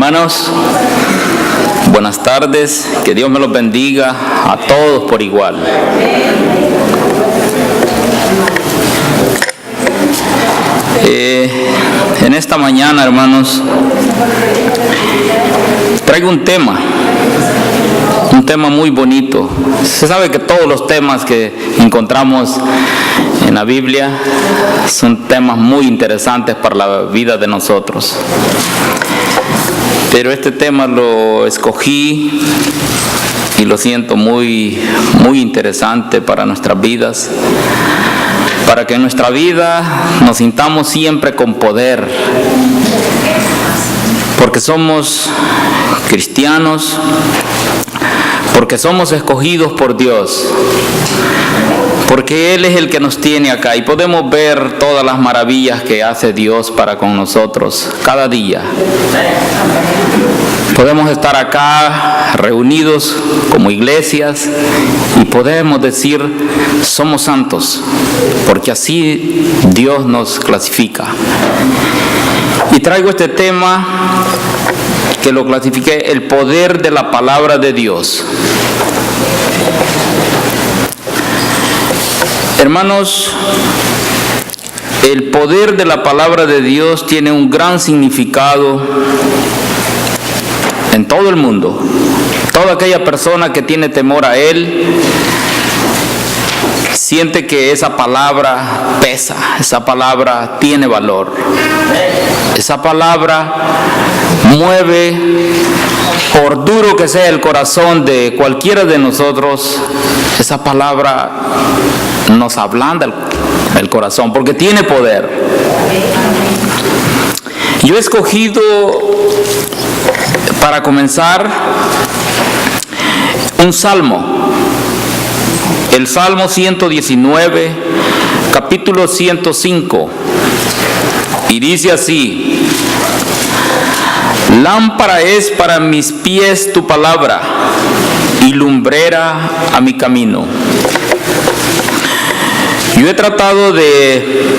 Hermanos, buenas tardes, que Dios me los bendiga a todos por igual. En esta mañana, hermanos, traigo un tema muy bonito. Se sabe que todos los temas que encontramos en la Biblia son temas muy interesantes para la vida de nosotros. Pero este tema lo escogí y lo siento muy interesante para nuestras vidas, para que en nuestra vida nos sintamos siempre con poder, porque somos cristianos, porque somos escogidos por Dios, porque Él es el que nos tiene acá y podemos ver todas las maravillas que hace Dios para con nosotros cada día. Podemos estar acá reunidos como iglesias y podemos decir somos santos, porque así Dios nos clasifica. Y traigo este tema que lo clasifiqué: el poder de la palabra de Dios. Hermanos, el poder de la palabra de Dios tiene un gran significado en todo el mundo. Toda aquella persona que tiene temor a Él siente que esa palabra pesa, esa palabra tiene valor, esa palabra mueve, por duro que sea el corazón de cualquiera de nosotros, esa palabra nos ablanda el corazón porque tiene poder. Yo he escogido para comenzar un salmo, el Salmo 119, capítulo 105, y dice así: lámpara es para mis pies tu palabra y lumbrera a mi camino. Yo he tratado de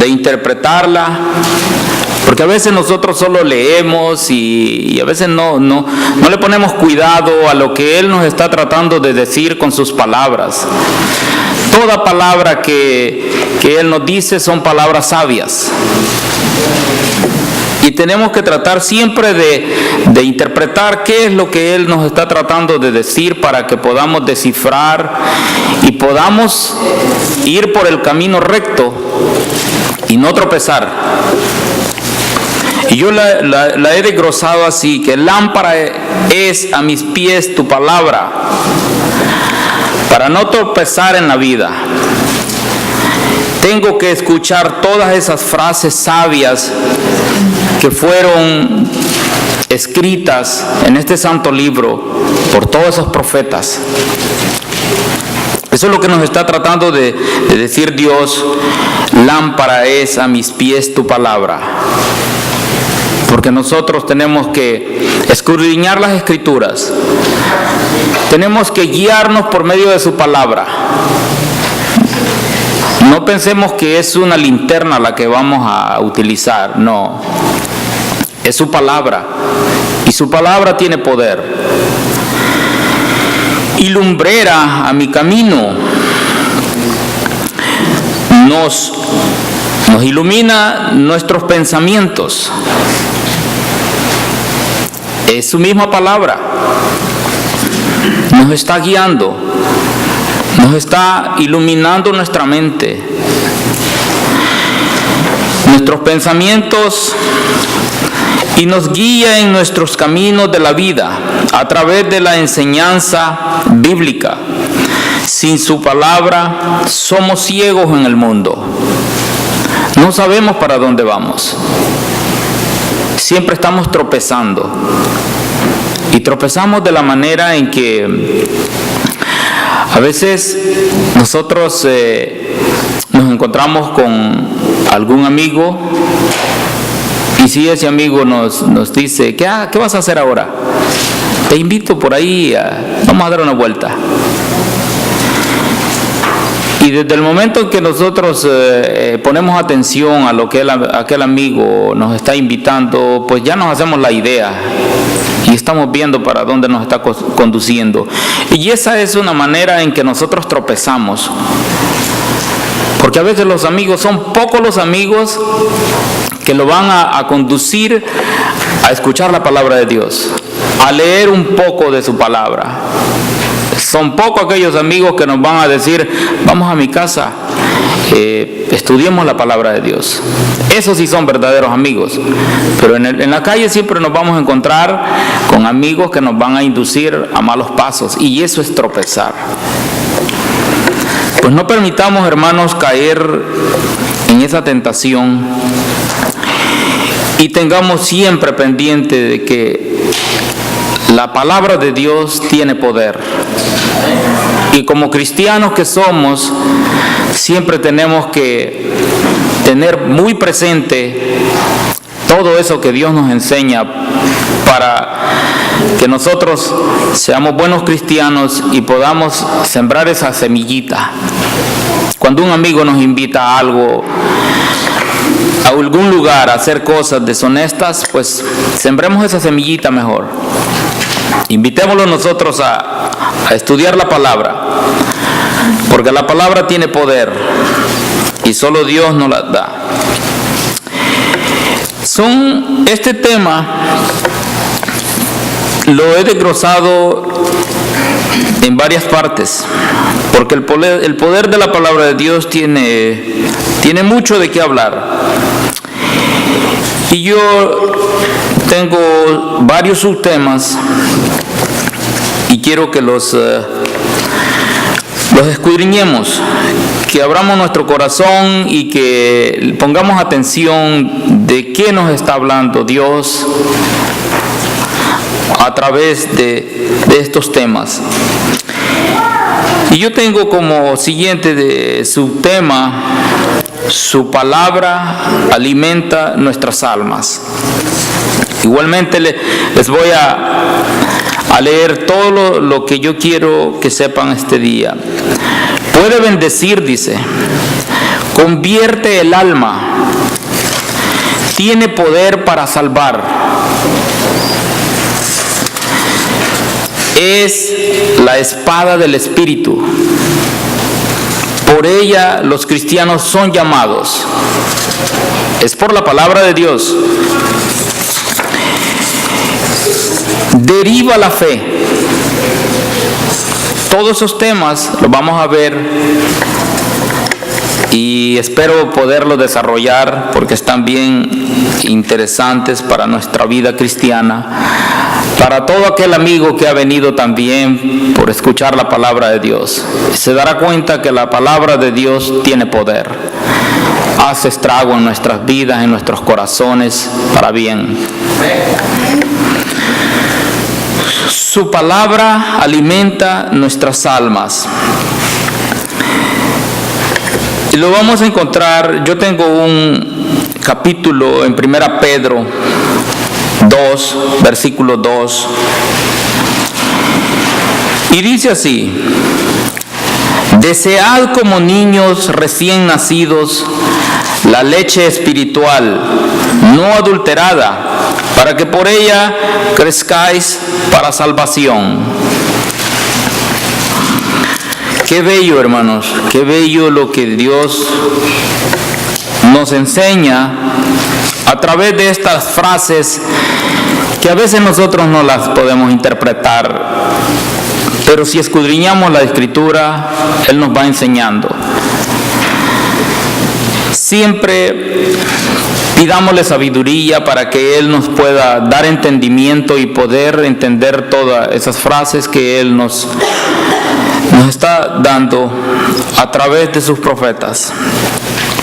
interpretarla, porque a veces nosotros solo leemos y a veces no le ponemos cuidado a lo que Él nos está tratando de decir con sus palabras. Toda palabra que Él nos dice son palabras sabias. Y tenemos que tratar siempre de interpretar qué es lo que Él nos está tratando de decir para que podamos descifrar y podamos ir por el camino recto y no tropezar. Y yo la he desglosado así: que lámpara es a mis pies tu palabra, para no tropezar en la vida. Tengo que escuchar todas esas frases sabias que fueron escritas en este santo libro por todos esos profetas. Eso es lo que nos está tratando de decir Dios: lámpara es a mis pies tu palabra. Porque nosotros tenemos que escudriñar las Escrituras, tenemos que guiarnos por medio de su palabra. No pensemos que es una linterna la que vamos a utilizar, no. Es su palabra, y su palabra tiene poder. Y lumbrera a mi camino, nos ilumina nuestros pensamientos. Es su misma palabra, nos está guiando, nos está iluminando nuestra mente, nuestros pensamientos, y nos guía en nuestros caminos de la vida a través de la enseñanza bíblica. Sin su palabra somos ciegos en el mundo, no sabemos para dónde vamos, siempre estamos tropezando, y tropezamos de la manera en que a veces nosotros nos encontramos con algún amigo, y si ese amigo nos dice: ¿qué vas a hacer ahora? Te invito por ahí, vamos a dar una vuelta. Y desde el momento en que nosotros ponemos atención a lo que aquel amigo nos está invitando, pues ya nos hacemos la idea y estamos viendo para dónde nos está conduciendo. Y esa es una manera en que nosotros tropezamos. Porque a veces los amigos, son pocos los amigos que lo van a conducir a escuchar la palabra de Dios, a leer un poco de su palabra. Son pocos aquellos amigos que nos van a decir, vamos a mi casa, estudiemos la palabra de Dios. Esos sí son verdaderos amigos. Pero en la calle siempre nos vamos a encontrar con amigos que nos van a inducir a malos pasos, y eso es tropezar. Pues no permitamos, hermanos, caer en esa tentación, y tengamos siempre pendiente de que la palabra de Dios tiene poder. Y como cristianos que somos, siempre tenemos que tener muy presente todo eso que Dios nos enseña para que nosotros seamos buenos cristianos y podamos sembrar esa semillita. Cuando un amigo nos invita a algo, a algún lugar, a hacer cosas deshonestas, pues sembremos esa semillita mejor. Invitémoslo nosotros a estudiar la palabra, porque la palabra tiene poder y solo Dios nos la da. Este tema lo he desglosado en varias partes, porque el poder de la palabra de Dios tiene mucho de qué hablar. Y yo tengo varios subtemas y quiero que los escudriñemos, que abramos nuestro corazón y que pongamos atención de qué nos está hablando Dios a través de estos temas. Y yo tengo como siguiente de subtema: su palabra alimenta nuestras almas. Igualmente les voy a leer todo lo que yo quiero que sepan este día. Puede bendecir, dice, convierte el alma, tiene poder para salvar. Es la espada del Espíritu. Por ella los cristianos son llamados. Es por la palabra de Dios. Deriva la fe. Todos esos temas los vamos a ver y espero poderlos desarrollar porque están bien interesantes para nuestra vida cristiana, para todo aquel amigo que ha venido también por escuchar la palabra de Dios. Se dará cuenta que la palabra de Dios tiene poder, hace estrago en nuestras vidas, en nuestros corazones, para bien. Su palabra alimenta nuestras almas. Y lo vamos a encontrar, yo tengo un capítulo en 1 Pedro 2, versículo 2. Y dice así: desead como niños recién nacidos la leche espiritual, no adulterada, para que por ella crezcáis para salvación. Qué bello, hermanos, qué bello lo que Dios nos enseña a través de estas frases que a veces nosotros no las podemos interpretar, pero si escudriñamos la Escritura, Él nos va enseñando. Siempre pidámosle sabiduría para que Él nos pueda dar entendimiento y poder entender todas esas frases que Él nos está dando a través de sus profetas.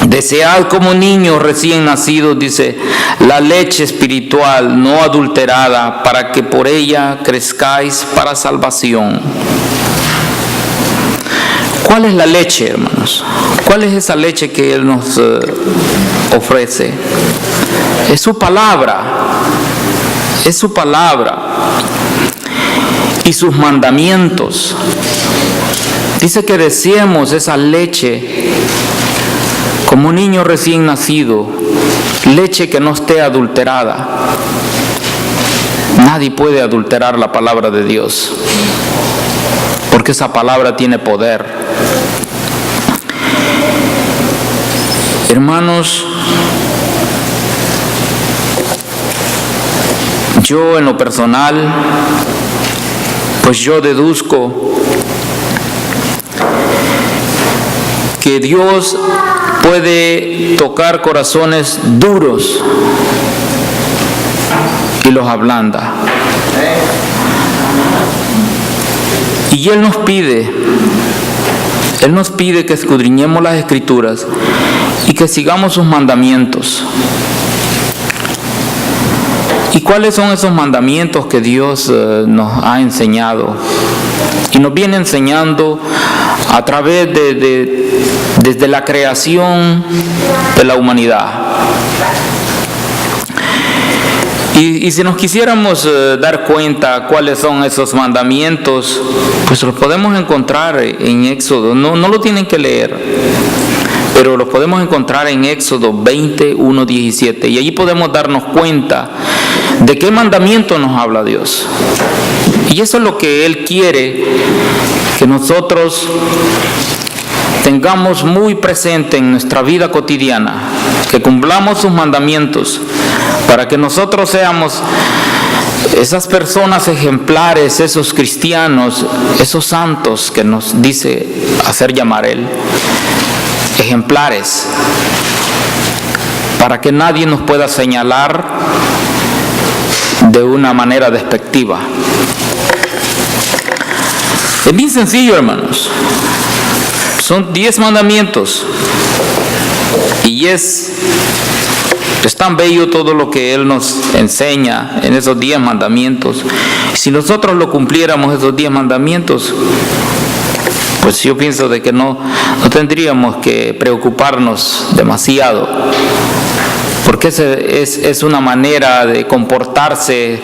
Desead como niños recién nacidos, dice, la leche espiritual no adulterada, para que por ella crezcáis para salvación. ¿Cuál es la leche, hermanos? ¿Cuál es esa leche que Él nos ofrece? Es su palabra. Es su palabra. Y sus mandamientos. Dice que deseemos esa leche como un niño recién nacido, leche que no esté adulterada. Nadie puede adulterar la palabra de Dios, porque esa palabra tiene poder. Hermanos, yo en lo personal, pues yo deduzco que Dios puede tocar corazones duros y los ablanda. Y Él nos pide que escudriñemos las Escrituras y que sigamos sus mandamientos. ¿Y cuáles son esos mandamientos que Dios nos ha enseñado? Y nos viene enseñando a través desde la creación de la humanidad. Y si nos quisiéramos dar cuenta cuáles son esos mandamientos, pues los podemos encontrar en Éxodo. No lo tienen que leer, pero los podemos encontrar en Éxodo 21:17. Y allí podemos darnos cuenta de qué mandamiento nos habla Dios. Y eso es lo que Él quiere que nosotros tengamos muy presente en nuestra vida cotidiana, que cumplamos sus mandamientos, para que nosotros seamos esas personas ejemplares, esos cristianos, esos santos que nos dice hacer llamar Él, ejemplares, para que nadie nos pueda señalar de una manera despectiva. Es bien sencillo, hermanos. Son 10 mandamientos y es tan bello todo lo que Él nos enseña en esos 10 mandamientos. Si nosotros lo cumpliéramos, esos 10 mandamientos, pues yo pienso de que no tendríamos que preocuparnos demasiado, porque es una manera de comportarse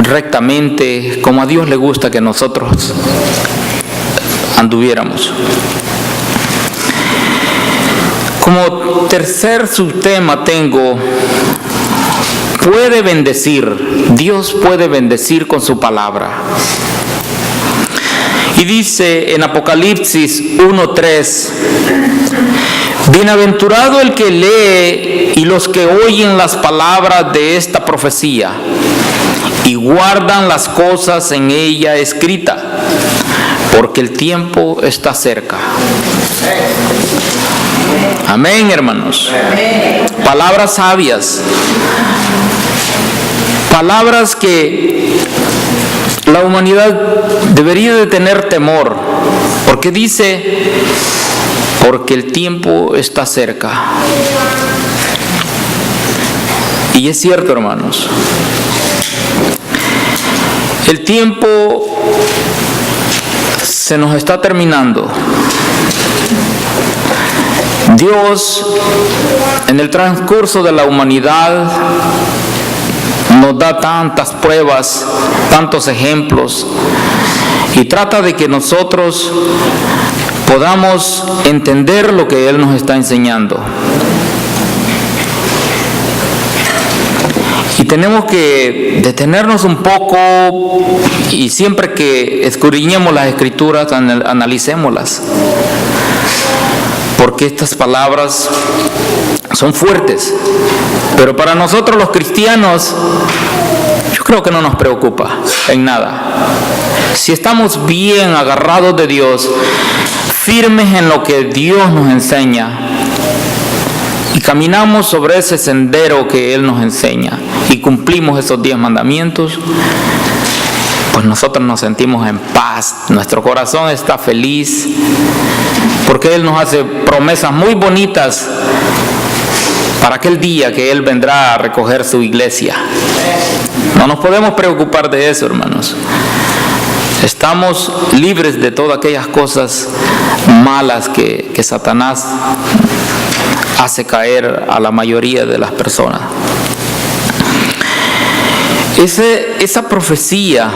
rectamente como a Dios le gusta que nosotros anduviéramos. Como tercer subtema tengo, puede bendecir, Dios puede bendecir con su palabra. Y dice en Apocalipsis 1:3, bienaventurado el que lee y los que oyen las palabras de esta profecía y guardan las cosas en ella escritas, porque el tiempo está cerca. Amén, hermanos. Palabras sabias, palabras que la humanidad debería de tener temor, porque dice, porque el tiempo está cerca. Y es cierto, hermanos, el tiempo se nos está terminando. Dios, en el transcurso de la humanidad, nos da tantas pruebas, tantos ejemplos, y trata de que nosotros podamos entender lo que Él nos está enseñando. Y tenemos que detenernos un poco y siempre que escudriñemos las Escrituras, analicémoslas. Porque estas palabras son fuertes, pero para nosotros los cristianos, yo creo que no nos preocupa en nada. Si estamos bien agarrados de Dios, firmes en lo que Dios nos enseña, y caminamos sobre ese sendero que Él nos enseña, y cumplimos esos 10 mandamientos, pues nosotros nos sentimos en paz, nuestro corazón está feliz, porque Él nos hace promesas muy bonitas para aquel día que Él vendrá a recoger su iglesia. No nos podemos preocupar de eso, hermanos. Estamos libres de todas aquellas cosas malas que Satanás hace caer a la mayoría de las personas. Esa profecía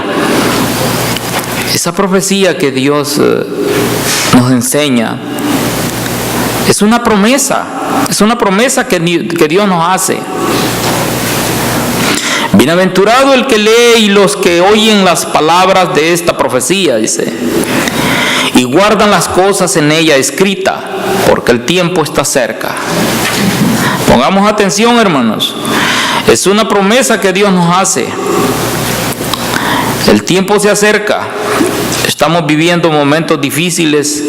que Dios nos enseña. Es una promesa que Dios nos hace. Bienaventurado el que lee y los que oyen las palabras de esta profecía, dice, y guardan las cosas en ella escritas, porque el tiempo está cerca. Pongamos atención, hermanos. Es una promesa que Dios nos hace. El tiempo se acerca. Estamos viviendo momentos difíciles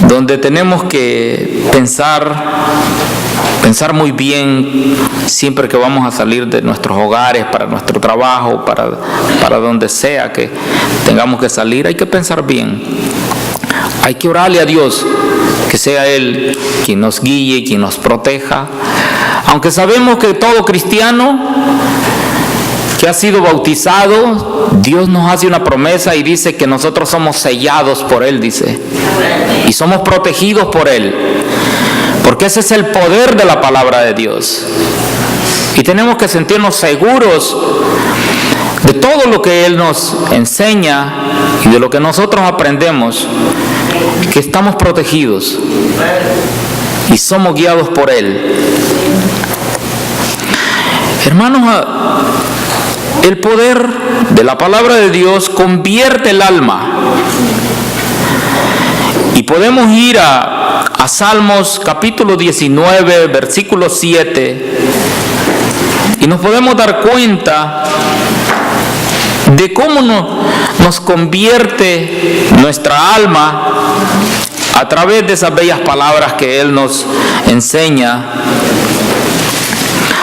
donde tenemos que pensar muy bien siempre que vamos a salir de nuestros hogares, para nuestro trabajo, para donde sea que tengamos que salir. Hay que pensar bien. Hay que orarle a Dios, que sea Él quien nos guíe, quien nos proteja. Aunque sabemos que todo cristiano que ha sido bautizado, Dios nos hace una promesa y dice que nosotros somos sellados por Él, dice, y somos protegidos por Él, porque ese es el poder de la palabra de Dios, y tenemos que sentirnos seguros de todo lo que Él nos enseña y de lo que nosotros aprendemos, que estamos protegidos y somos guiados por Él. Hermanos, el poder de la palabra de Dios convierte el alma. Y podemos ir a Salmos capítulo 19, versículo 7, y nos podemos dar cuenta de cómo nos convierte nuestra alma a través de esas bellas palabras que Él nos enseña,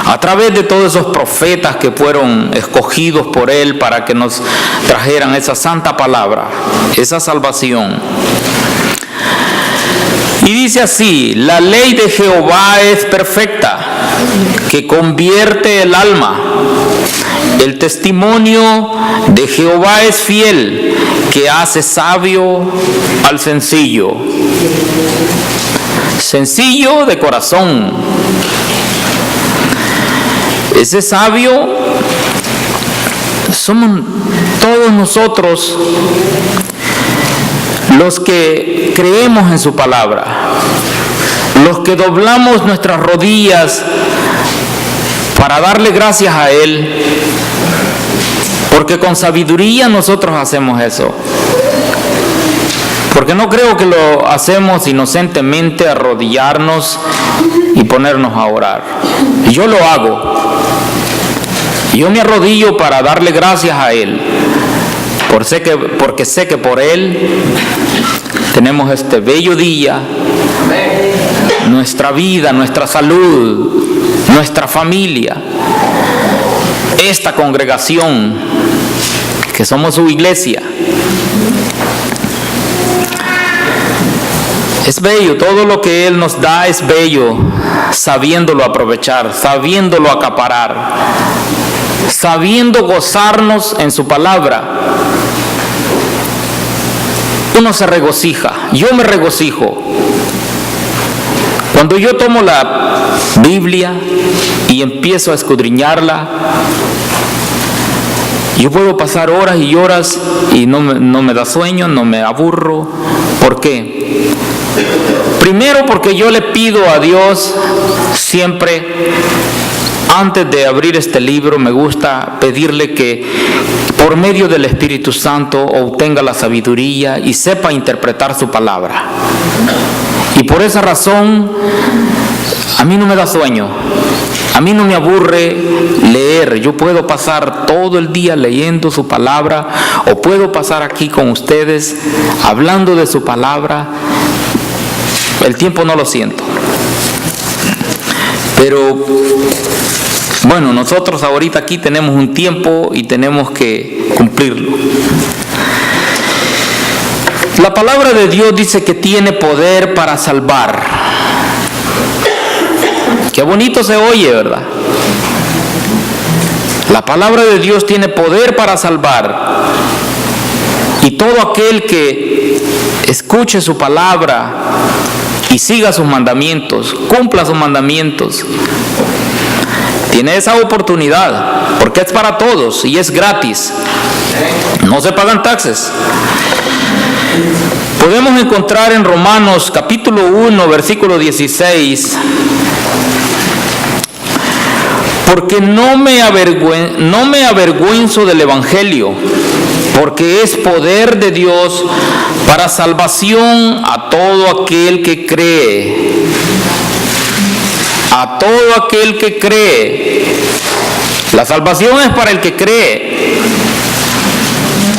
a través de todos esos profetas que fueron escogidos por Él para que nos trajeran esa santa palabra, esa salvación. Y dice así: la ley de Jehová es perfecta, que convierte el alma. El testimonio de Jehová es fiel, que hace sabio al sencillo. Sencillo de corazón. Ese sabio somos todos nosotros los que creemos en su palabra, los que doblamos nuestras rodillas para darle gracias a Él, porque con sabiduría nosotros hacemos eso. Porque no creo que lo hacemos inocentemente, arrodillarnos y ponernos a orar. Yo lo hago. Yo me arrodillo para darle gracias a Él, porque sé que por Él tenemos este bello día, nuestra vida, nuestra salud, nuestra familia, esta congregación, que somos su iglesia. Es bello, todo lo que Él nos da es bello, sabiéndolo aprovechar, sabiéndolo acaparar, sabiendo gozarnos en su palabra. Uno se regocija, yo me regocijo. Cuando yo tomo la Biblia y empiezo a escudriñarla, yo puedo pasar horas y horas y no me da sueño, no me aburro. ¿Por qué? Primero, porque yo le pido a Dios siempre, antes de abrir este libro, me gusta pedirle que por medio del Espíritu Santo obtenga la sabiduría y sepa interpretar su palabra. Y por esa razón, a mí no me da sueño, a mí no me aburre leer. Yo puedo pasar todo el día leyendo su palabra, o puedo pasar aquí con ustedes hablando de su palabra. El tiempo no lo siento. Pero bueno, nosotros ahorita aquí tenemos un tiempo y tenemos que cumplirlo. La palabra de Dios dice que tiene poder para salvar. Qué bonito se oye, ¿verdad? La palabra de Dios tiene poder para salvar. Y todo aquel que escuche su palabra y siga sus mandamientos, cumpla sus mandamientos, tiene esa oportunidad, porque es para todos y es gratis. No se pagan taxes. Podemos encontrar en Romanos capítulo 1, versículo 16, porque no me avergüenzo del Evangelio, porque es poder de Dios para salvación a todo aquel que cree. A todo aquel que cree. La salvación es para el que cree.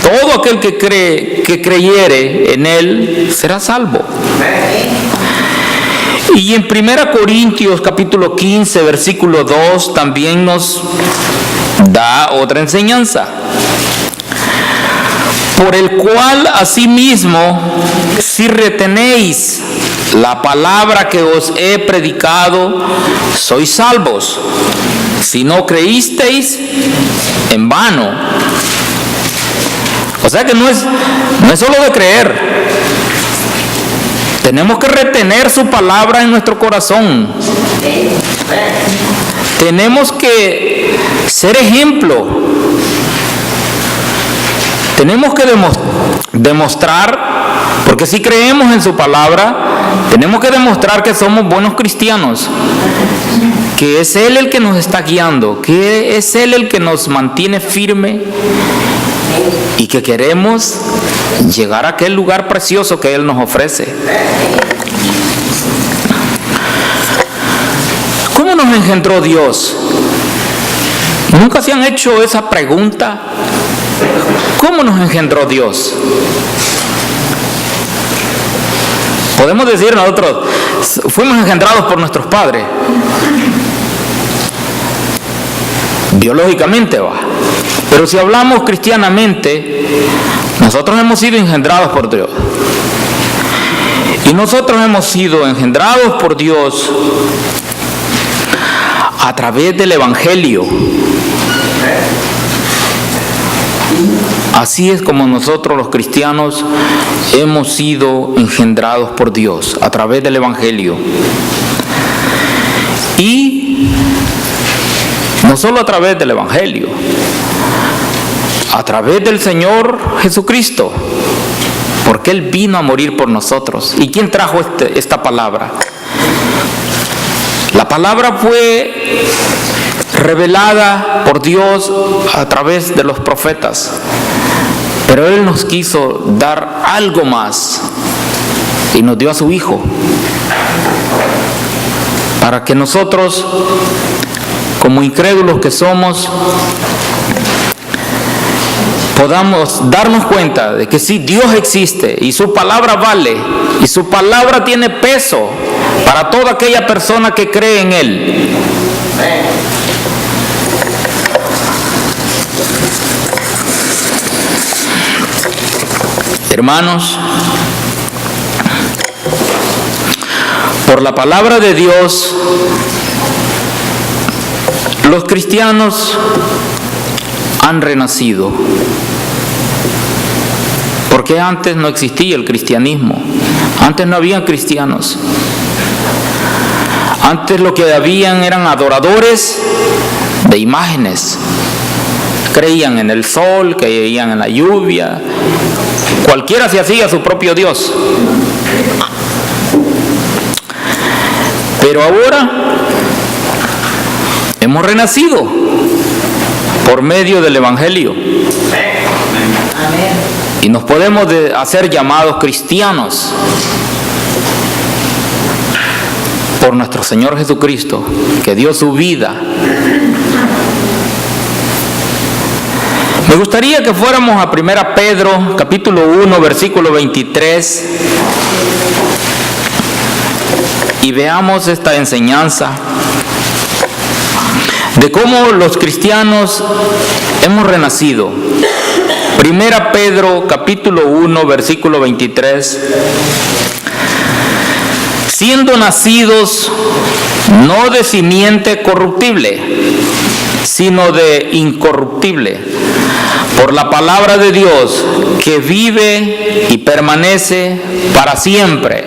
Todo aquel que cree, que creyere en Él, será salvo. Y en 1 Corintios capítulo 15, versículo 2, también nos da otra enseñanza. Por el cual asimismo, si retenéis la palabra que os he predicado, sois salvos. Si no creísteis, en vano. O sea que no es solo de creer. Tenemos que retener su palabra en nuestro corazón. Tenemos que ser ejemplo. Tenemos que demostrar, porque si creemos en su palabra, tenemos que demostrar que somos buenos cristianos, que es Él el que nos está guiando, que es Él el que nos mantiene firme y que queremos llegar a aquel lugar precioso que Él nos ofrece. ¿Cómo nos engendró Dios? ¿Nunca se han hecho esa pregunta? ¿Cómo nos engendró Dios? Podemos decir nosotros, fuimos engendrados por nuestros padres. Biológicamente va. Pero si hablamos cristianamente, nosotros hemos sido engendrados por Dios. Y nosotros hemos sido engendrados por Dios a través del Evangelio. Así es como nosotros los cristianos hemos sido engendrados por Dios, a través del Evangelio. Y no solo a través del Evangelio, a través del Señor Jesucristo, porque Él vino a morir por nosotros. ¿Y quién trajo esta palabra? La palabra fue revelada por Dios a través de los profetas, pero Él nos quiso dar algo más y nos dio a su Hijo para que nosotros, como incrédulos que somos, podamos darnos cuenta de que sí, Dios existe y su palabra vale y su palabra tiene peso para toda aquella persona que cree en Él. Hermanos, por la palabra de Dios, los cristianos han renacido. Porque antes no existía el cristianismo. Antes no había cristianos. Antes lo que habían eran adoradores de imágenes. Creían en el sol, creían en la lluvia. Cualquiera se hacía su propio Dios. Pero ahora hemos renacido por medio del Evangelio. Y nos podemos hacer llamados cristianos por nuestro Señor Jesucristo, que dio su vida. Me gustaría que fuéramos a 1 Pedro, capítulo 1, versículo 23, y veamos esta enseñanza de cómo los cristianos hemos renacido. 1 Pedro, capítulo 1, versículo 23. Siendo nacidos no de simiente corruptible, sino de incorruptible, por la palabra de Dios que vive y permanece para siempre.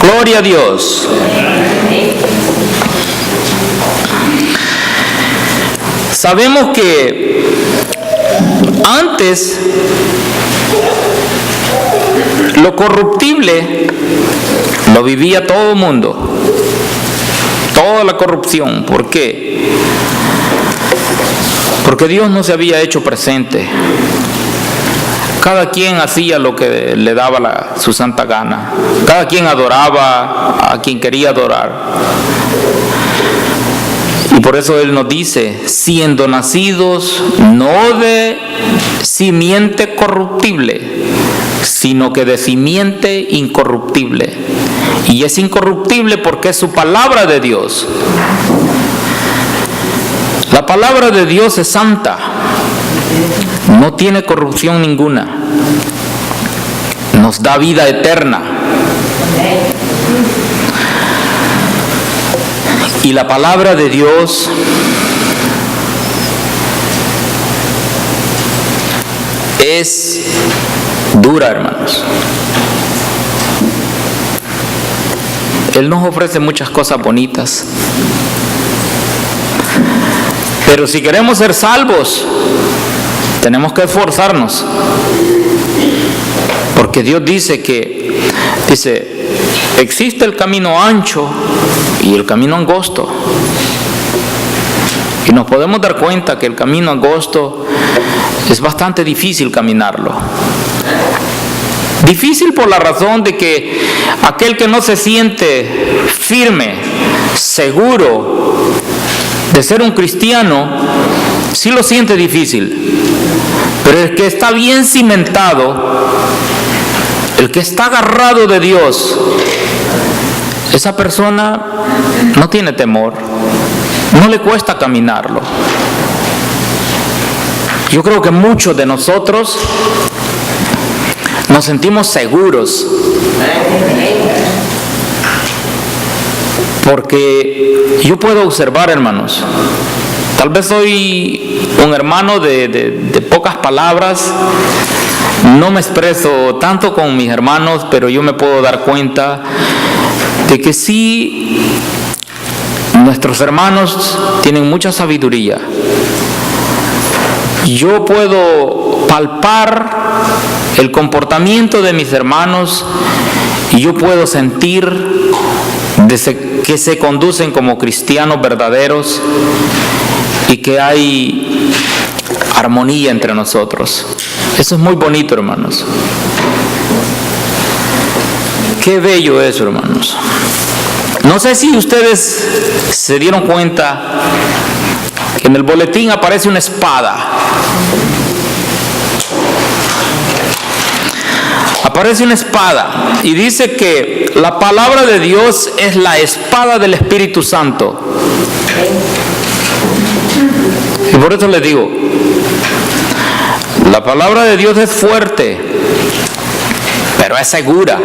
Gloria a Dios. Sabemos que antes lo corruptible lo vivía todo el mundo, toda la corrupción. ¿Por qué? Porque Dios no se había hecho presente. Cada quien hacía lo que le daba su santa gana. Cada quien adoraba a quien quería adorar. Y por eso Él nos dice, siendo nacidos no de simiente corruptible, sino que de simiente incorruptible. Y es incorruptible porque es su palabra de Dios. La palabra de Dios es santa, no tiene corrupción ninguna, nos da vida eterna. Y la palabra de Dios es dura, hermanos. Él nos ofrece muchas cosas bonitas. Pero si queremos ser salvos, tenemos que esforzarnos. Porque Dios dice, existe el camino ancho y el camino angosto. Y nos podemos dar cuenta que el camino angosto es bastante difícil caminarlo. Difícil por la razón de que aquel que no se siente firme, seguro de ser un cristiano, sí lo siente difícil. Pero el que está bien cimentado, el que está agarrado de Dios, esa persona no tiene temor, no le cuesta caminarlo. Yo creo que muchos de nosotros nos sentimos seguros porque yo puedo observar, hermanos, tal vez soy un hermano de pocas palabras, no me expreso tanto con mis hermanos, pero yo me puedo dar cuenta de que sí, nuestros hermanos tienen mucha sabiduría. Yo puedo palpar el comportamiento de mis hermanos y yo puedo sentir que se conducen como cristianos verdaderos y que hay armonía entre nosotros. Eso es muy bonito, hermanos. Qué bello eso, hermanos. No sé si ustedes se dieron cuenta que en el boletín aparece una espada. Aparece una espada y dice que la palabra de Dios es la espada del Espíritu Santo. Y por eso les digo, la palabra de Dios es fuerte, pero es segura.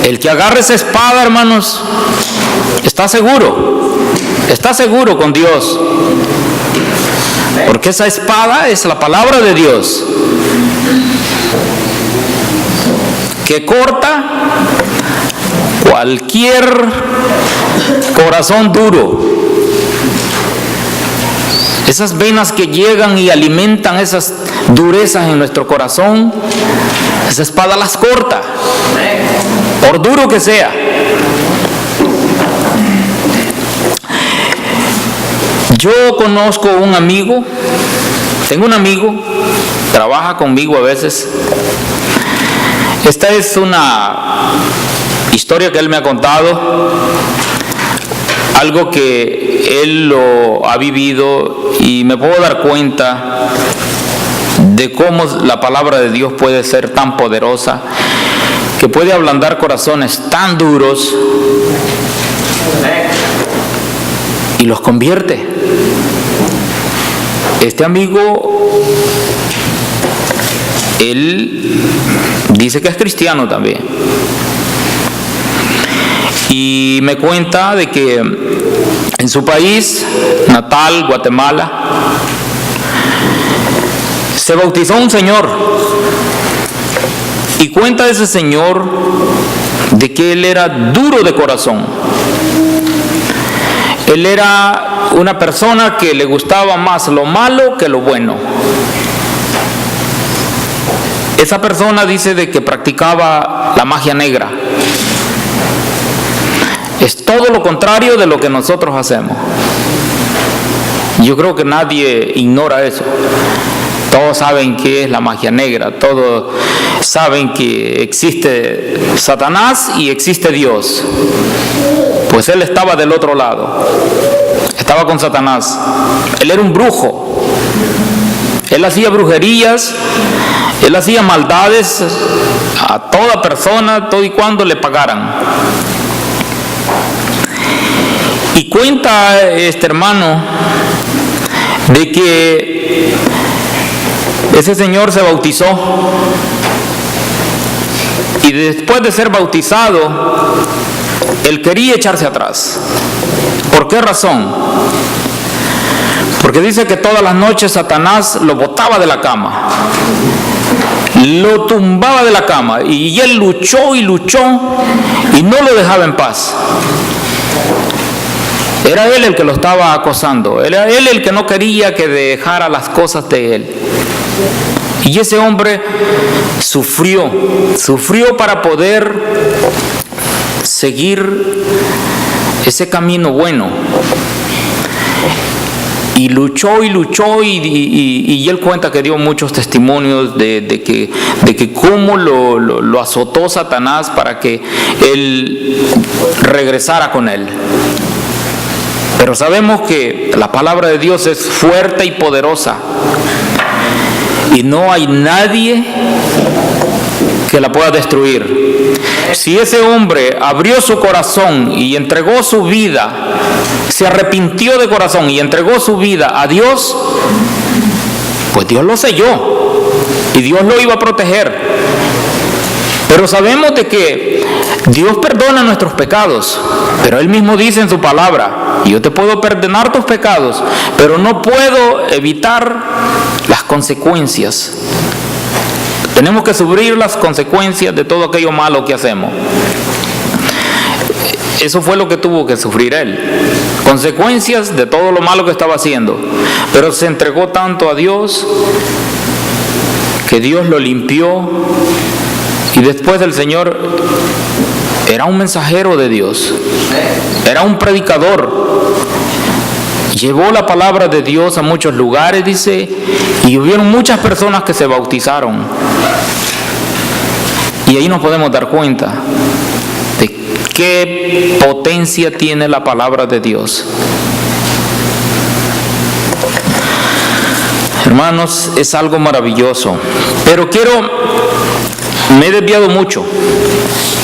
El que agarre esa espada, hermanos, está seguro con Dios. Porque esa espada es la palabra de Dios, que corta cualquier corazón duro. Esas venas que llegan y alimentan esas durezas en nuestro corazón, esa espada las corta, por duro que sea. Yo conozco un amigo, tengo un amigo, trabaja conmigo a veces. Esta es una historia que él me ha contado, algo que él lo ha vivido, y me puedo dar cuenta de cómo la palabra de Dios puede ser tan poderosa, que puede ablandar corazones tan duros y los convierte. Este amigo, él dice que es cristiano también, y me cuenta de que en su país natal, Guatemala, se bautizó un señor, y cuenta ese señor de que él era duro de corazón. Él era una persona que le gustaba más lo malo que lo bueno. Esa persona dice de que practicaba la magia negra. Es todo lo contrario de lo que nosotros hacemos. Yo creo que nadie ignora eso. Todos saben qué es la magia negra, todos saben que existe Satanás y existe Dios. Pues él estaba del otro lado, estaba con Satanás. Él era un brujo. Él hacía brujerías, él hacía maldades a toda persona, todo y cuando le pagaran. Y cuenta este hermano de que ese señor se bautizó y después de ser bautizado, él quería echarse atrás. ¿Por qué razón? Porque dice que todas las noches Satanás lo botaba de la cama, lo tumbaba de la cama, y él luchó y luchó y no lo dejaba en paz. Era él el que lo estaba acosando, era él el que no quería que dejara las cosas de él. Y ese hombre sufrió para poder seguir ese camino bueno. Y luchó y él cuenta que dio muchos testimonios de que cómo lo azotó Satanás para que él regresara con él. Pero sabemos que la palabra de Dios es fuerte y poderosa y no hay nadie que la pueda destruir. Si ese hombre abrió su corazón y entregó su vida, se arrepintió de corazón y entregó su vida a Dios, pues Dios lo selló y Dios lo iba a proteger. Pero sabemos de que Dios perdona nuestros pecados, pero Él mismo dice en su palabra: yo te puedo perdonar tus pecados, pero no puedo evitar las consecuencias. Tenemos que sufrir las consecuencias de todo aquello malo que hacemos. Eso fue lo que tuvo que sufrir él, consecuencias de todo lo malo que estaba haciendo. Pero se entregó tanto a Dios que Dios lo limpió, y después el Señor era un mensajero de Dios, era un predicador. Llevó la palabra de Dios a muchos lugares, dice, y hubieron muchas personas que se bautizaron. Y ahí nos podemos dar cuenta de qué potencia tiene la palabra de Dios. Hermanos, es algo maravilloso. Pero me he desviado mucho.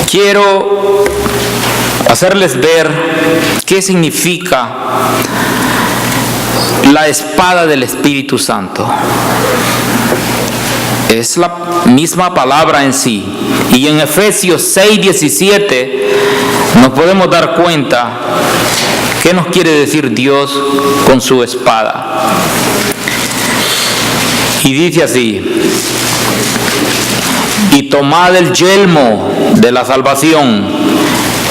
Quiero hacerles ver qué significa la espada del Espíritu Santo. Es la misma palabra en sí. Y en Efesios 6:17 nos podemos dar cuenta qué nos quiere decir Dios con su espada. Y dice así: y tomad el yelmo de la salvación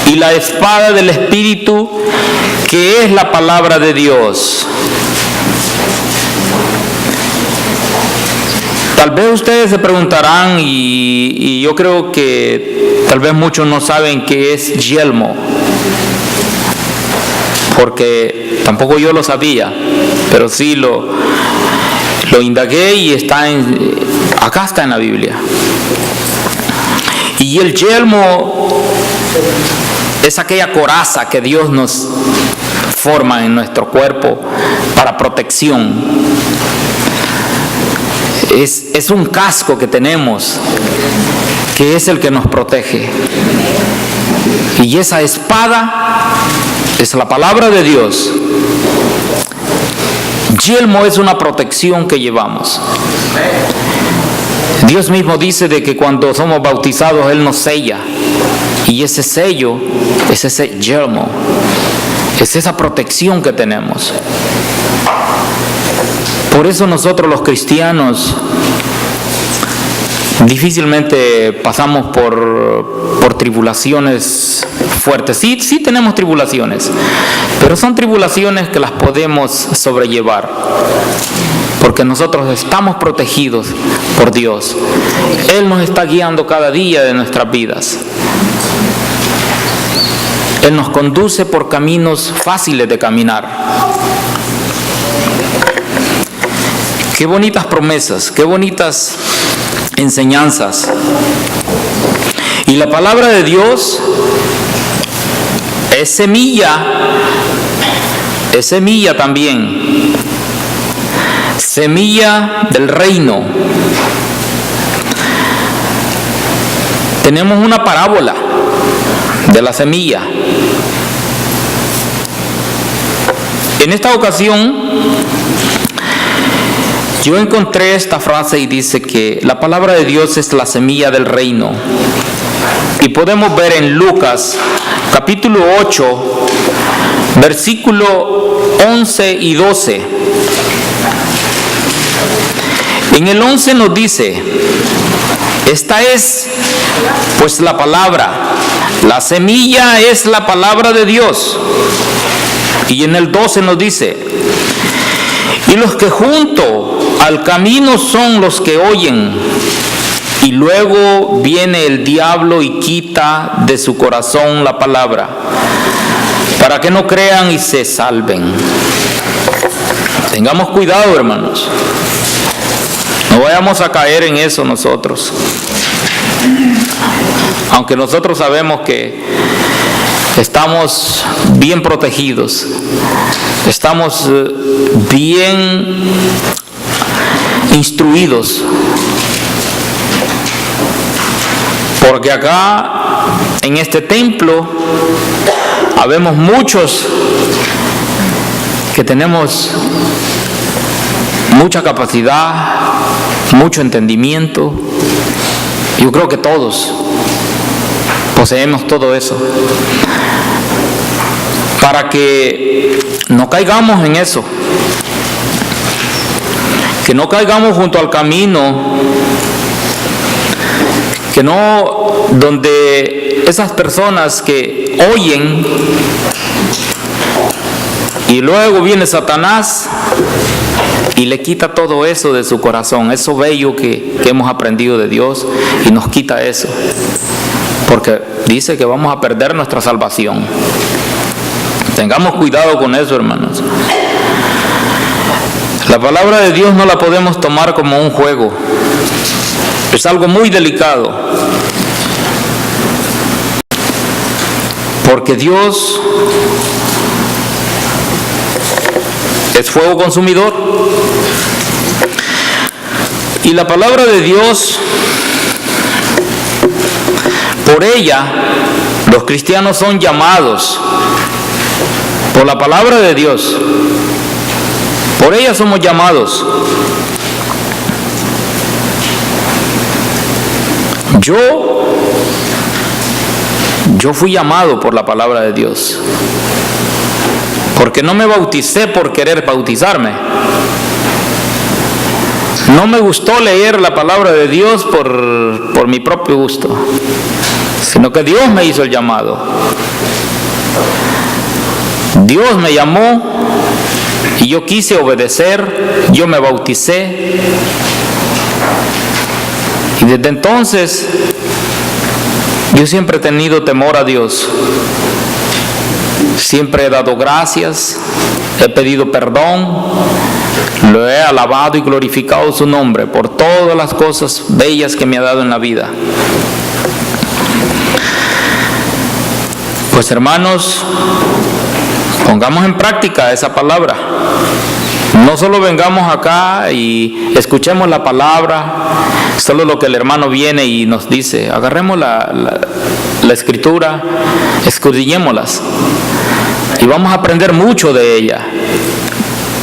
y la espada del Espíritu, que es la palabra de Dios. Tal vez ustedes se preguntarán, y yo creo que tal vez muchos no saben qué es yelmo, porque tampoco yo lo sabía, pero sí lo indagué y acá está en la Biblia. Y el yelmo es aquella coraza que Dios nos forma en nuestro cuerpo para protección. Es un casco que tenemos, que es el que nos protege. Y esa espada es la palabra de Dios. Yelmo es una protección que llevamos. Dios mismo dice de que cuando somos bautizados Él nos sella. Y ese sello es ese yelmo, es esa protección que tenemos. Por eso nosotros los cristianos difícilmente pasamos por tribulaciones fuertes. Sí tenemos tribulaciones, pero son tribulaciones que las podemos sobrellevar. porque nosotros estamos protegidos por Dios. Él nos está guiando cada día de nuestras vidas. Él nos conduce por caminos fáciles de caminar. Qué bonitas promesas, qué bonitas enseñanzas. Y la palabra de Dios es semilla también. Semilla del reino. Tenemos una parábola de la semilla. En esta ocasión, yo encontré esta frase y dice que la palabra de Dios es la semilla del reino. Y podemos ver en Lucas, capítulo 8, versículo 11 y 12. En el 11 nos dice: esta es pues la palabra, la semilla es la palabra de Dios. Y en el 12 nos dice: y los que junto al camino son los que oyen, y luego viene el diablo y quita de su corazón la palabra, para que no crean y se salven. Tengamos cuidado, hermanos. No vayamos a caer en eso nosotros. Aunque nosotros sabemos que estamos bien protegidos, estamos bien instruidos, porque acá en este templo habemos muchos que tenemos mucha capacidad, mucho entendimiento. Yo creo que todos poseemos todo eso, para que no caigamos en eso, que no caigamos junto al camino, que no donde esas personas que oyen y luego viene Satanás y le quita todo eso de su corazón, eso bello que hemos aprendido de Dios, y nos quita eso, porque dice que vamos a perder nuestra salvación. Tengamos cuidado con eso, hermanos. La palabra de Dios no la podemos tomar como un juego. Es algo muy delicado, porque Dios es fuego consumidor. Y la palabra de Dios, por ella, los cristianos son llamados. Por la palabra de Dios, por ella somos llamados. Yo fui llamado por la palabra de Dios, porque no me bauticé por querer bautizarme. No me gustó leer la palabra de Dios por mi propio gusto, sino que Dios me hizo el llamado. Dios me llamó y yo quise obedecer, yo me bauticé. Y desde entonces yo siempre he tenido temor a Dios. Siempre he dado gracias, he pedido perdón, lo he alabado y glorificado su nombre por todas las cosas bellas que me ha dado en la vida. Pues hermanos, pongamos en práctica esa palabra. No solo vengamos acá y escuchemos la palabra, solo lo que el hermano viene y nos dice. Agarremos la escritura, escudriñémoslas y vamos a aprender mucho de ella.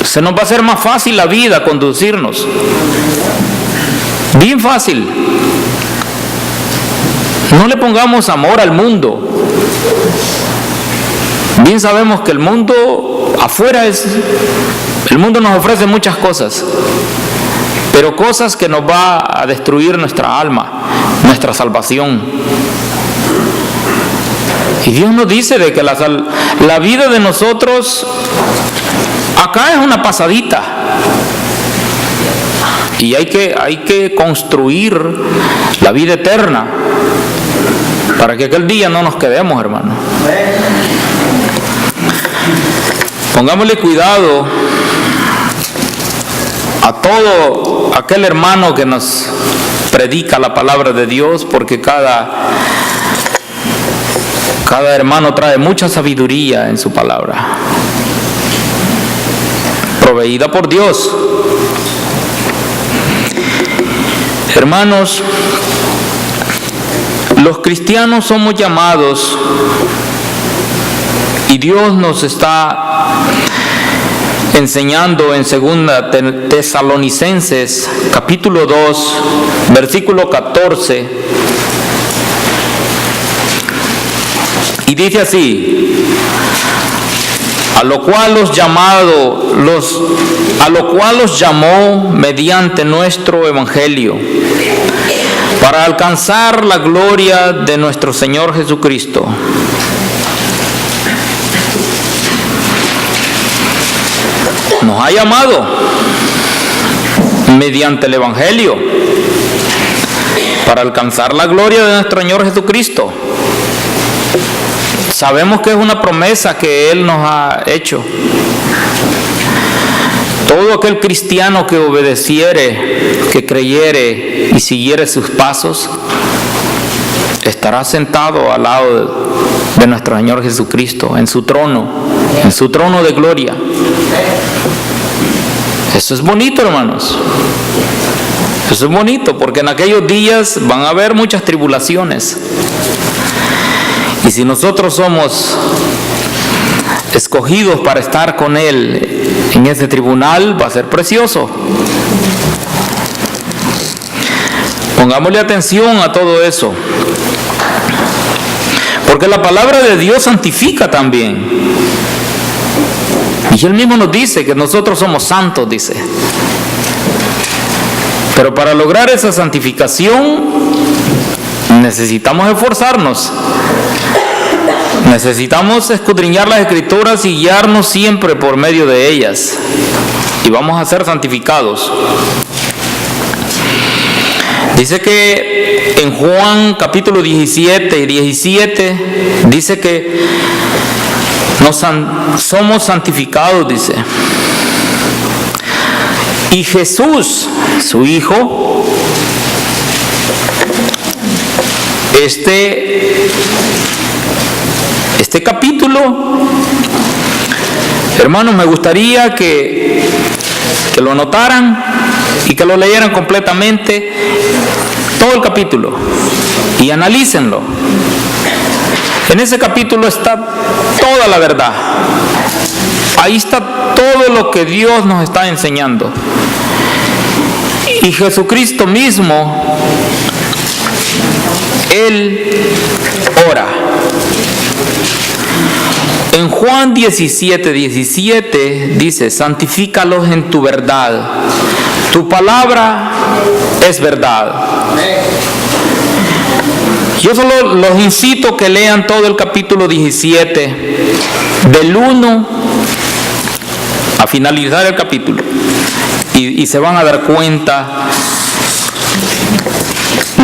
Se nos va a hacer más fácil la vida, conducirnos. Bien fácil. No le pongamos amor al mundo. Bien sabemos que el mundo afuera el mundo nos ofrece muchas cosas, pero cosas que nos va a destruir nuestra alma, nuestra salvación. Y Dios nos dice de que la vida de nosotros acá es una pasadita. Y hay que construir la vida eterna para que aquel día no nos quedemos, hermano. Pongámosle cuidado a todo aquel hermano que nos predica la palabra de Dios, porque cada hermano trae mucha sabiduría en su palabra, proveída por Dios. Hermanos, los cristianos somos llamados, y Dios nos está enseñando en 2 Tesalonicenses capítulo 2, versículo 14, y dice así: a lo cual los llamó mediante nuestro evangelio, para alcanzar la gloria de nuestro Señor Jesucristo. Nos ha llamado mediante el evangelio para alcanzar la gloria de nuestro Señor Jesucristo. Sabemos que es una promesa que Él nos ha hecho. Todo aquel cristiano que obedeciere, que creyere y siguiere sus pasos, estará sentado al lado de nuestro Señor Jesucristo, en su trono de gloria. Eso es bonito, hermanos. Eso es bonito, porque en aquellos días van a haber muchas tribulaciones. Y si nosotros somos escogidos para estar con Él en ese tribunal, va a ser precioso. Pongámosle atención a todo eso, porque la palabra de Dios santifica también. Y Él mismo nos dice que nosotros somos santos, dice. Pero para lograr esa santificación necesitamos esforzarnos. Necesitamos escudriñar las Escrituras y guiarnos siempre por medio de ellas. Y vamos a ser santificados. Dice que en Juan capítulo 17 y 17, dice que somos santificados, dice. Y Jesús, su Hijo, este capítulo, hermanos, me gustaría que lo anotaran y que lo leyeran completamente, todo el capítulo, y analícenlo. En ese capítulo está toda la verdad. Ahí está todo lo que Dios nos está enseñando. Y Jesucristo mismo, Él ora. En Juan 17 dice: santifícalos en tu verdad. Tu palabra es verdad. Yo solo los incito que lean todo el capítulo 17, del 1 a finalizar el capítulo, y se van a dar cuenta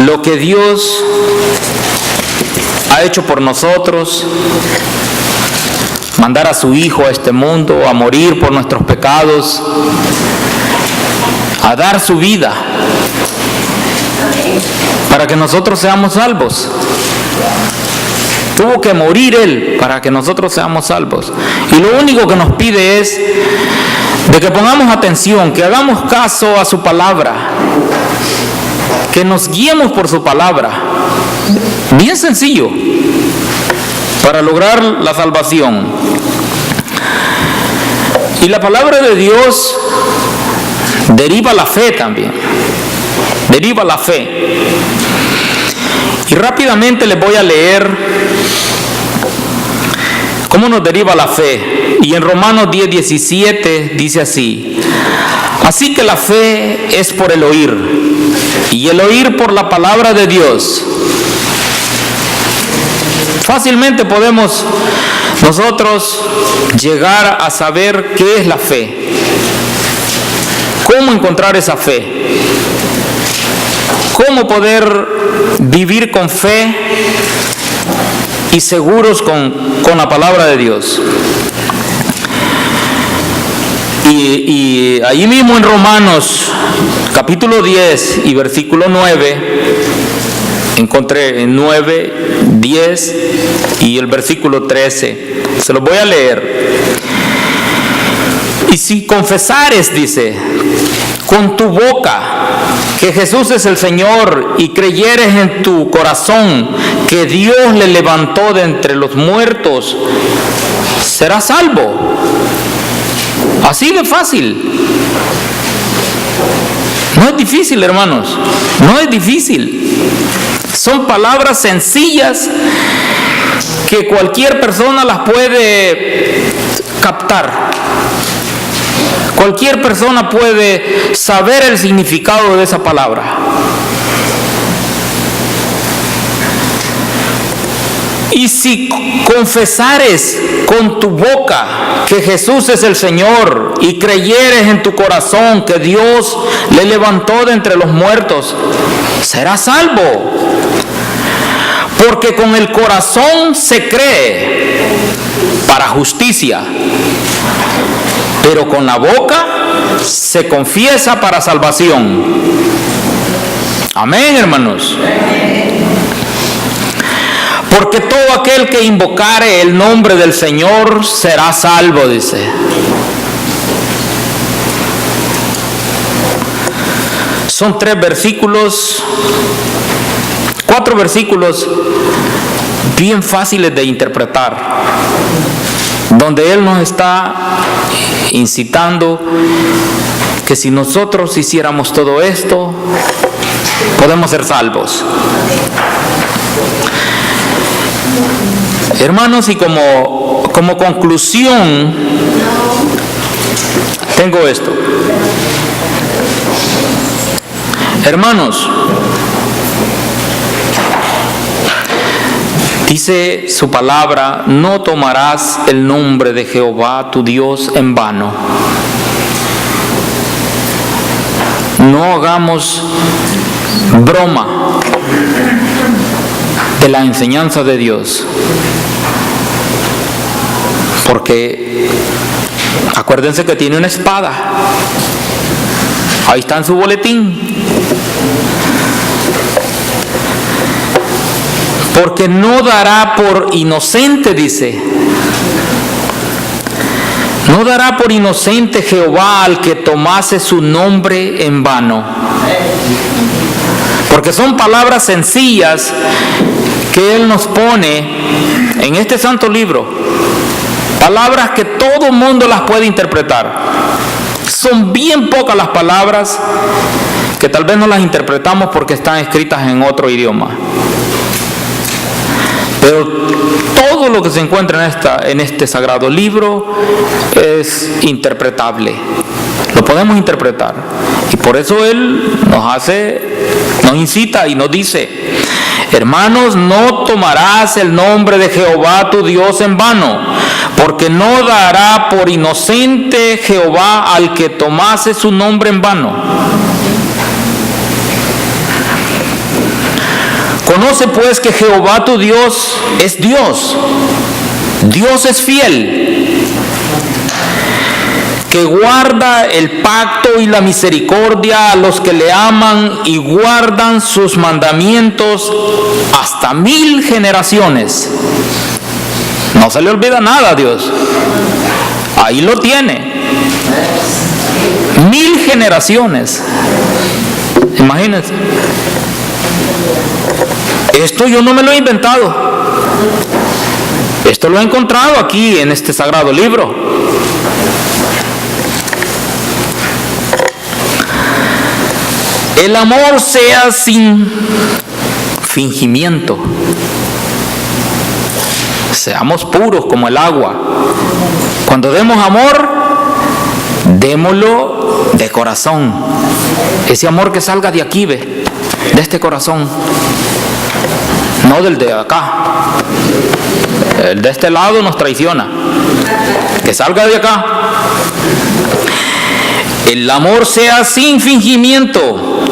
lo que Dios ha hecho por nosotros. Mandar a su Hijo a este mundo, a morir por nuestros pecados, a dar su vida para que nosotros seamos salvos. Tuvo que morir Él para que nosotros seamos salvos. Y lo único que nos pide es de que pongamos atención, que hagamos caso a su palabra, que nos guiemos por su palabra. Bien sencillo, para lograr la salvación. Y la palabra de Dios deriva la fe también. Deriva la fe. Y rápidamente les voy a leer cómo nos deriva la fe. Y en Romanos 10:17 dice así: así que la fe es por el oír, y el oír por la palabra de Dios. Fácilmente podemos nosotros llegar a saber qué es la fe. ¿Cómo encontrar esa fe? ¿Cómo poder vivir con fe y seguros con la palabra de Dios? Y ahí mismo en Romanos capítulo 10 y versículo 9, encontré 9, 10 y el versículo 13. Se los voy a leer. Y si confesares, dice, con tu boca que Jesús es el Señor y creyeres en tu corazón que Dios le levantó de entre los muertos, serás salvo. Así de fácil. No es difícil, hermanos. No es difícil. Son palabras sencillas que cualquier persona las puede captar. Cualquier persona puede saber el significado de esa palabra. Y si confesares con tu boca que Jesús es el Señor y creyeres en tu corazón que Dios le levantó de entre los muertos, serás salvo. Porque con el corazón se cree para justicia, pero con la boca se confiesa para salvación. Amén, hermanos. Porque todo aquel que invocare el nombre del Señor será salvo, dice. Son 4 versículos bien fáciles de interpretar, donde Él nos está incitando que si nosotros hiciéramos todo esto, podemos ser salvos. Hermanos, y como conclusión, tengo esto. Hermanos, dice su palabra, no tomarás el nombre de Jehová tu Dios en vano. No hagamos broma de la enseñanza de Dios. Porque acuérdense que tiene una espada. Ahí está en su boletín. Porque no dará por inocente, dice. No dará por inocente Jehová al que tomase su nombre en vano. Porque son palabras sencillas que Él nos pone en este santo libro. Palabras que todo el mundo las puede interpretar. Son bien pocas las palabras que tal vez no las interpretamos porque están escritas en otro idioma. Pero todo lo que se encuentra en este sagrado libro es interpretable. Lo podemos interpretar. Y por eso Él nos incita y nos dice: hermanos, no tomarás el nombre de Jehová tu Dios en vano, porque no dará por inocente Jehová al que tomase su nombre en vano. Conoce pues que Jehová tu Dios es Dios. Dios es fiel, que guarda el pacto y la misericordia a los que le aman y guardan sus mandamientos hasta 1000 generaciones. No se le olvida nada a Dios. Ahí lo tiene. 1000 generaciones. Imagínense. Esto yo no me lo he inventado. Esto lo he encontrado aquí en este sagrado libro. El amor sea sin fingimiento. Seamos puros como el agua. Cuando demos amor, démoslo de corazón. Ese amor que salga de aquí, de este corazón. No del de acá. El de este lado nos traiciona. Que salga de acá. El amor sea sin fingimiento,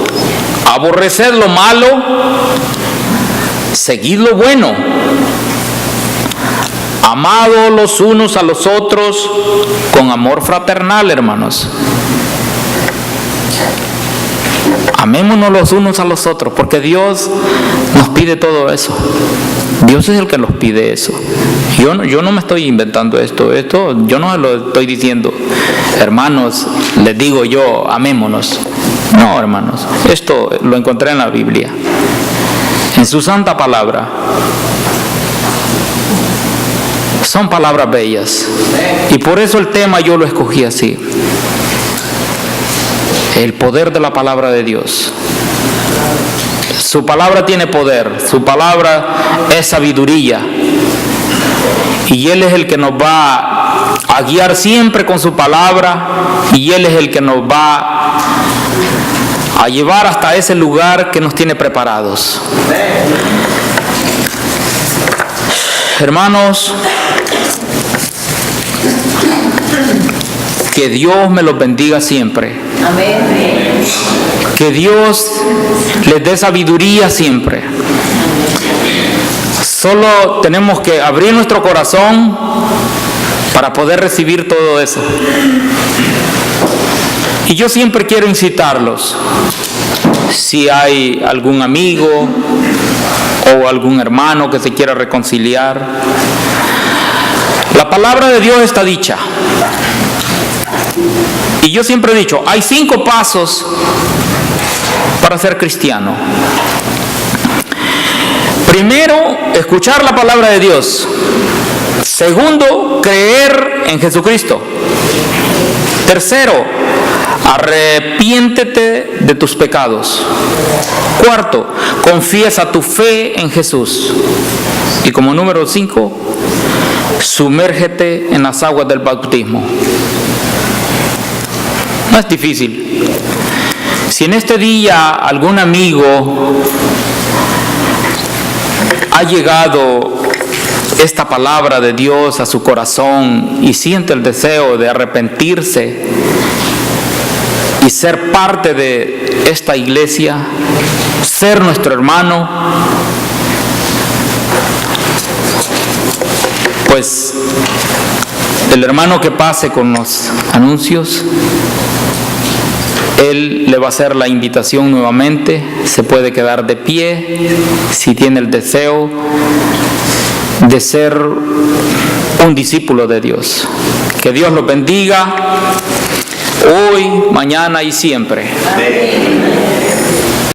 aborreced lo malo, seguid lo bueno, amados los unos a los otros con amor fraternal, hermanos. Amémonos los unos a los otros, porque Dios nos pide todo eso. Dios es el que nos pide eso. Yo no me estoy inventando esto yo no lo estoy diciendo, hermanos, les digo yo, amémonos. No, hermanos, esto lo encontré en la Biblia, en su santa palabra. Son palabras bellas, y por eso el tema yo lo escogí así. El poder de la palabra de Dios. Su palabra tiene poder, su palabra es sabiduría, y Él es el que nos va a guiar siempre con su palabra, y Él es el que nos va a llevar hasta ese lugar que nos tiene preparados. Hermanos, que Dios me los bendiga siempre. Amén. Que Dios les dé sabiduría siempre. Solo tenemos que abrir nuestro corazón para poder recibir todo eso. Y yo siempre quiero incitarlos, si hay algún amigo o algún hermano que se quiera reconciliar, la palabra de Dios está dicha. Y yo siempre he dicho, hay 5 pasos para ser cristiano. Primero, escuchar la palabra de Dios. Segundo, creer en Jesucristo. Tercero, arrepiéntete de tus pecados. Cuarto, confiesa tu fe en Jesús. Y como número 5, sumérgete en las aguas del bautismo. No es difícil. Si en este día algún amigo ha llegado esta palabra de Dios a su corazón y siente el deseo de arrepentirse y ser parte de esta iglesia, ser nuestro hermano, pues el hermano que pase con los anuncios, él le va a hacer la invitación nuevamente. Se puede quedar de pie si tiene el deseo de ser un discípulo de Dios. Que Dios los bendiga hoy, mañana y siempre. Amén.